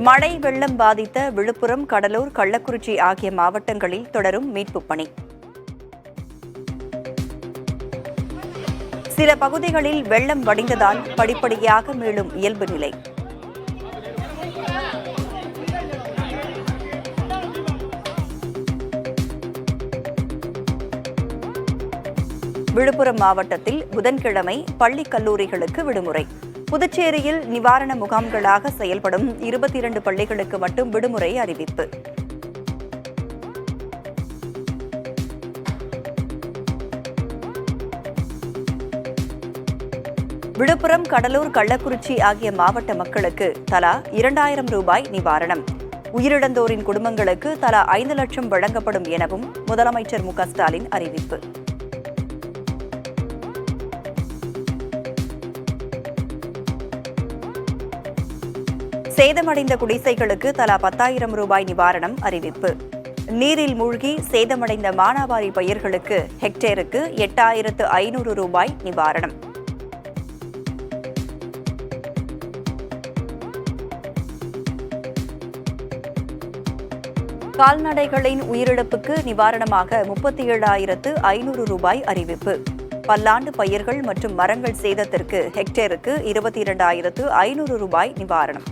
மழை வெள்ளம் பாதித்த விழுப்புரம், கடலூர், கள்ளக்குறிச்சி ஆகிய மாவட்டங்களில் தொடரும் மீட்புப் பணி. சில பகுதிகளில் வெள்ளம் வடிந்ததால் படிப்படியாக மீளும் இயல்பு நிலை. விழுப்புரம் மாவட்டத்தில் புதன்கிழமை பள்ளி கல்லூரிகளுக்கு விடுமுறை. புதுச்சேரியில் நிவாரண முகாம்களாக செயல்படும் 22 பள்ளிகளுக்கு மட்டும் விடுமுறை அறிவிப்பு. விழுப்புரம், கடலூர், கள்ளக்குறிச்சி ஆகிய மாவட்ட மக்களுக்கு தலா 2000 ரூபாய் நிவாரணம். உயிரிழந்தோரின் குடும்பங்களுக்கு தலா 5 லட்சம் வழங்கப்படும் எனவும் முதலமைச்சர் மு க ஸ்டாலின் அறிவிப்பு. சேதமடைந்த குடிசைகளுக்கு தலா 10,000 ரூபாய் நிவாரணம் அறிவிப்பு. நீரில் மூழ்கி சேதமடைந்த மானாவாரி பயிர்களுக்கு ஹெக்டேருக்கு 8,500 ரூபாய் நிவாரணம். கால்நடைகளின் உயிரிழப்புக்கு நிவாரணமாக 37,500 ரூபாய் அறிவிப்பு. பல்லாண்டு பயிர்கள் மற்றும் மரங்கள் சேதத்திற்கு ஹெக்டேருக்கு 22,500 ரூபாய் நிவாரணம்.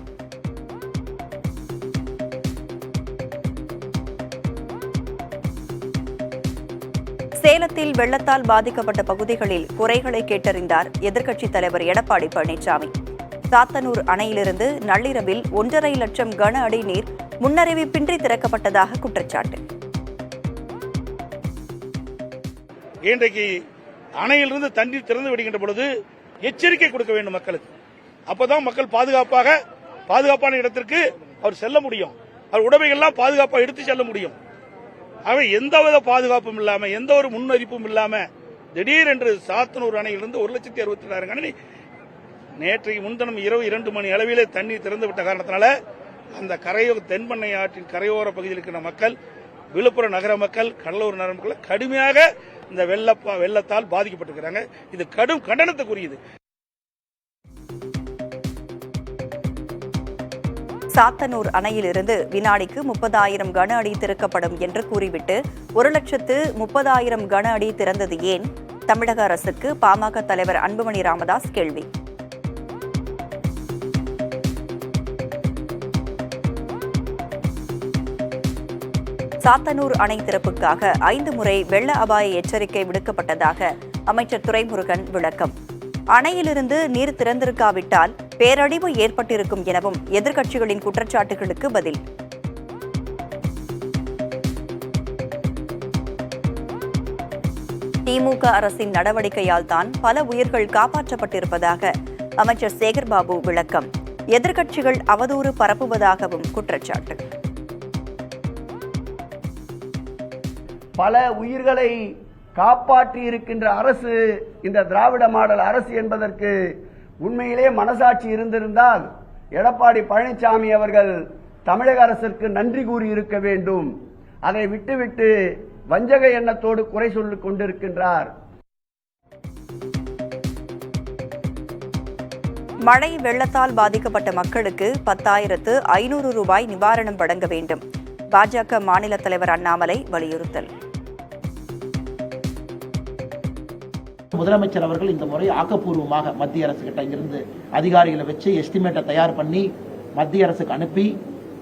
சேலத்தில் வெள்ளத்தால் பாதிக்கப்பட்ட பகுதிகளில் குறைகளை கேட்டறிந்தார் எதிர்க்கட்சித் தலைவர் எடப்பாடி பழனிசாமி. சாத்தனூர் அணையிலிருந்து நள்ளிரவில் 1.5 லட்சம் கன அடி நீர் முன்னறிவிப்பின்றி திறக்கப்பட்டதாக குற்றச்சாட்டு. இன்றைக்கு அணையிலிருந்து தண்ணீர் திறந்து விடுகின்ற பொழுது எச்சரிக்கை கொடுக்க வேண்டும் மக்களுக்கு. அப்பதான் மக்கள் பாதுகாப்பான இடத்திற்கு அவர் செல்ல முடியும். அவர் உடைமைகள்லாம் பாதுகாப்பாக எடுத்து செல்ல முடியும். அவை எந்தவித பாதுகாப்பும் இல்லாம, எந்த ஒரு முன்னறிப்பும் இல்லாம திடீரென்று சாத்தனூர் அணையிலிருந்து 1,62,000 கன நேற்றைக்கு முன்தினம் இரவு 2 மணி அளவிலே தண்ணீர் திறந்து விட்ட காரணத்தினால அந்த தென்பண்ணை ஆற்றின் கரையோர பகுதியில் இருக்கிற மக்கள், விழுப்புரம் நகர மக்கள், கடலூர் நகர மக்கள் கடுமையாக இந்த வெள்ளத்தால் பாதிக்கப்பட்டிருக்கிறாங்க. இது கடும் கண்டனத்துக்குரியது. சாத்தனூர் அணையிலிருந்து வினாடிக்கு 30,000 கன அடி திறக்கப்படும் என்று கூறிவிட்டு 1,30,000 கன அடி திறந்தது ஏன்? தமிழக அரசுக்கு பாமக தலைவர் அன்புமணி ராமதாஸ் கேள்வி. சாத்தனூர் அணை திறப்புக்காக 5 முறை வெள்ள அபாய எச்சரிக்கை விடுக்கப்பட்டதாக அமைச்சர் துரைமுருகன் விளக்கம். அணையிலிருந்து நீர் திறந்திருக்காவிட்டால் பேரழிவு ஏற்பட்டிருக்கும் எனவும் எதிர்க்கட்சிகளின் குற்றச்சாட்டுகளுக்கு பதில். திமுக அரசின் நடவடிக்கையால் தான் பல உயிர்கள் காப்பாற்றப்பட்டிருப்பதாக அமைச்சர் சேகர்பாபு விளக்கம். எதிர்க்கட்சிகள் அவதூறு பரப்புவதாகவும் குற்றச்சாட்டு. பல உயிர்களை காப்பாற்றி இருக்கின்ற அரசு இந்த திராவிட மாடல் அரசு என்பதற்கு உண்மையிலே மனசாட்சி இருந்திருந்தால் எடப்பாடி பழனிசாமி அவர்கள் தமிழக அரசிற்கு நன்றி கூறி இருக்க வேண்டும். அதை விட்டுவிட்டு வஞ்சக எண்ணத்தோடு குறை சொல்லிக் கொண்டிருக்கின்றார். மழை வெள்ளத்தால் பாதிக்கப்பட்ட மக்களுக்கு 10,500 ரூபாய் நிவாரணம் வழங்க வேண்டும். பாஜக மாநில தலைவர் அண்ணாமலை வலியுறுத்தல். முதலமைச்சர் அவர்கள் இந்த முறை ஆக்கப்பூர்வமாக மத்திய அரசு கிட்ட இங்கிருந்து அதிகாரிகளை வச்சு எஸ்டிமேட்டை தயார் பண்ணி மத்திய அரசுக்கு அனுப்பி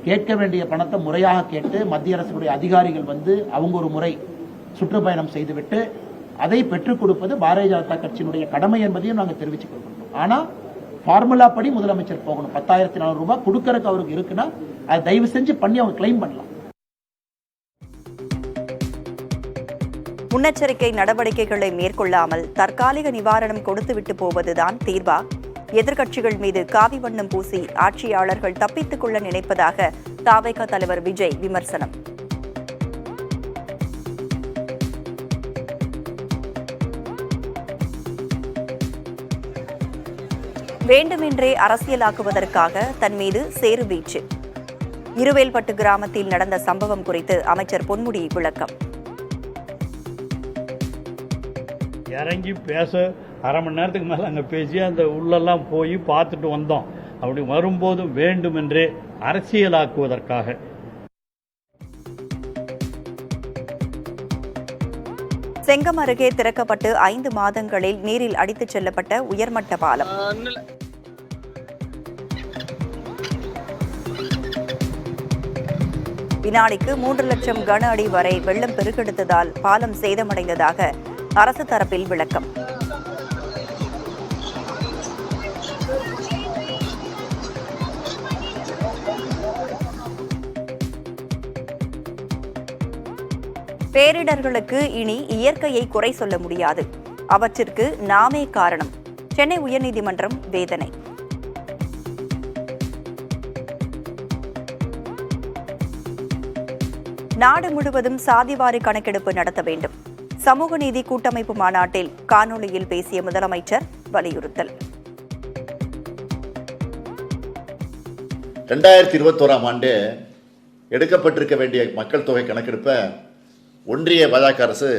கேட்க வேண்டிய பணத்தை முறையாக கேட்டு மத்திய அரசுடைய அதிகாரிகள் வந்து அவங்க ஒரு முறை சுற்றுப்பயணம் செய்துவிட்டு அதை பெற்றுக் கொடுப்பது பாரதிய ஜனதா கட்சியினுடைய கடமை என்பதையும் நாங்கள் தெரிவித்துக் கொள்கிறோம். ஆனா ஃபார்முலா படி முதலமைச்சர் போகணும். 10,400 ரூபாய் கொடுக்கறதுக்கு அவருக்கு இருக்குன்னா அதை தயவு செஞ்சு பண்ணி அவங்க கிளைம் பண்ணலாம். முன்னெச்சரிக்கை நடவடிக்கைகளை மேற்கொள்ளாமல் தற்காலிக நிவாரணம் கொடுத்துவிட்டு போவதுதான் தீர்வா? எதிர்க்கட்சிகள் மீது காவி வண்ணம் பூசி ஆட்சியாளர்கள் தப்பித்துக் கொள்ள நினைப்பதாக தவேக தலைவர் விஜய் விமர்சனம். வேண்டுமென்றே அரசியலாக்குவதற்காக தன் மீது சேறு வீச்சு. இருவேல்பட்டு கிராமத்தில் நடந்த சம்பவம் குறித்து அமைச்சர் பொன்முடி விளக்கம். இறங்கி பேச அரை மணி நேரத்துக்கு மேலே அங்கே பேசி அந்த உள்ளெல்லாம் போய் பார்த்துட்டு வந்தோம். அப்படி வரும்போதும் வேண்டுமென்றே அரசியலாக்குவதற்காக. செங்கம் அருகே திறக்கப்பட்டு 5 மாதங்களில் நீரில் அடித்துச் செல்லப்பட்ட உயர்மட்ட பாலம். வினாடிக்கு 3 லட்சம் கன அடி வரை வெள்ளம் பெருக்கெடுத்ததால் பாலம் சேதமடைந்ததாக அரசு தரப்பில் விளக்கம். பேரிடர்களுக்கு இனி இயற்கையை குறை சொல்ல முடியாது, அவற்றிற்கு நாமே காரணம். சென்னை உயர்நீதிமன்றம் வேதனை. நாடு முழுவதும் சாதிவாரி கணக்கெடுப்பு நடத்த வேண்டும். சமூக நீதி கூட்டமைப்பு மாநாட்டில் காணொலியில் பேசிய முதலமைச்சர் வலியுறுத்தல். 2021ஆம் ஆண்டு எடுக்கப்பட்டிருக்க வேண்டிய மக்கள் தொகை கணக்கெடுப்பை ஒன்றிய பாஜக அரசு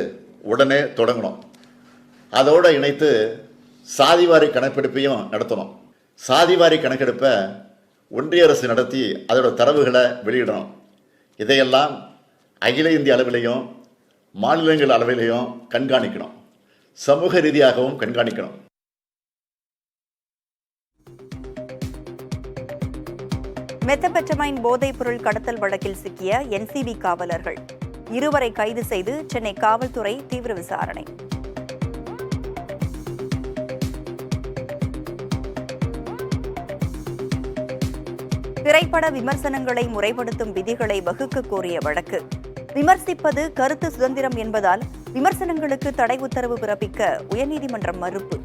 உடனே தொடங்கணும். அதோடு இணைத்து சாதிவாரி கணக்கெடுப்பையும் நடத்தணும். சாதிவாரி கணக்கெடுப்பை ஒன்றிய அரசு நடத்தி அதோட தரவுகளை வெளியிடணும். இதையெல்லாம் அகில இந்திய அளவிலையும் மாநிலங்கள் அளவிலையும் கண்காணிக்கணும். சமூக ரீதியாகவும் கண்காணிக்கணும். மெத்தபெட்டமைன் போதைப் பொருள் கடத்தல் வழக்கில் சிக்கிய NCB காவலர்கள் 2 கைது செய்து சென்னை காவல்துறை தீவிர விசாரணை. திரைப்பட விமர்சனங்களை முறைப்படுத்தும் விதிகளை வகுக்க கோரிய வழக்கு. விமர்சிப்பது கருத்து சுதந்திரம் என்பதால் விமர்சனங்களுக்கு தடை உத்தரவு பிறப்பிக்க உயர்நீதிமன்றம் மறுப்பு.